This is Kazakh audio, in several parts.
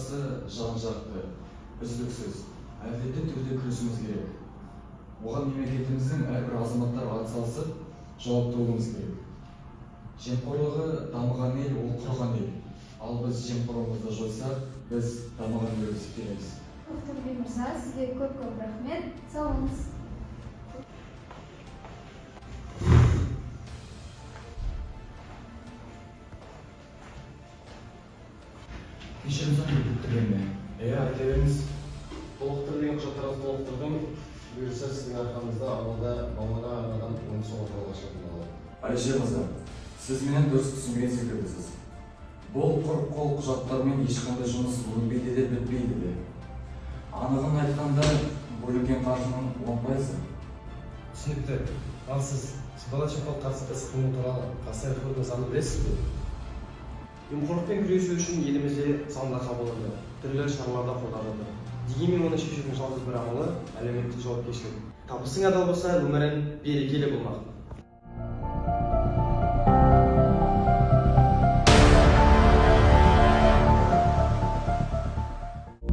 қарсы жан-жақты, үздіксіз, әділетті түрде күресуіміз керек. Оған мемлекетіміздің әрбір азаматтары атсалысып, жауапты болуымыз керек. Жемқорлығы дамыған ел, ол құрған ел. Ал біз жемқорлығымызды жойсақ, біз дамыған ел есептейміз. Тоқтарбек мырза, сізге көп рахмет. Сау болыңыз. Кешірім сұраймын бүктіргенде. Айта беріңіз. Толықтырылған құжаттарды толықтырдым. Бұйырса сіздің арқаңызда ауылда мамандаған адам оңысы орталық ашатын. Әлішер мырза, сіз менен дұрыс түсінбеген секілдісіз. Бұл құр қол құжаттармен ешқандай жұмыс өнбейді де бітпейді де. Анығын айтқанда, бөлінген қаржының 10%. Түсінікті. Ал сіз сыбайлас жемқорлыққа қарсы іс-қимыл туралы Қазақстан Республикасының заңын білесіз бе? Жемқорлықпен күресу үшін елімізде заңдар қабылданды, түрлі шараларда қолданылды. Дегенмен оны шешудің жалғыз бір амалы әлеуметтік жауапкершілік. Табысың адал болса, өмірің берекелі болмақ.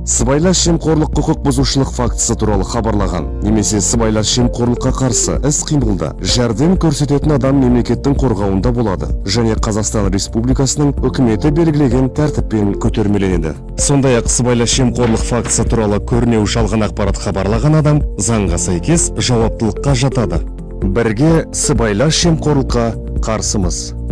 Сыбайлас жемқорлық құқық бұзушылық фактісі туралы хабарлаған немесе сыбайлас жемқорлыққа қарсы іс-қимылда жәрдем көрсететін адам мемлекеттің қорғауында болады және Қазақстан Республикасының үкіметі белгілеген тәртіппен көтермеленеді. Сондай-ақ сыбайлас жемқорлық фактісі туралы көрнеу жалған ақпарат хабарлаған адам заңға сәйкес жауаптылыққа жатады. Бірге сыбайлас жемқорлыққа қарсымыз.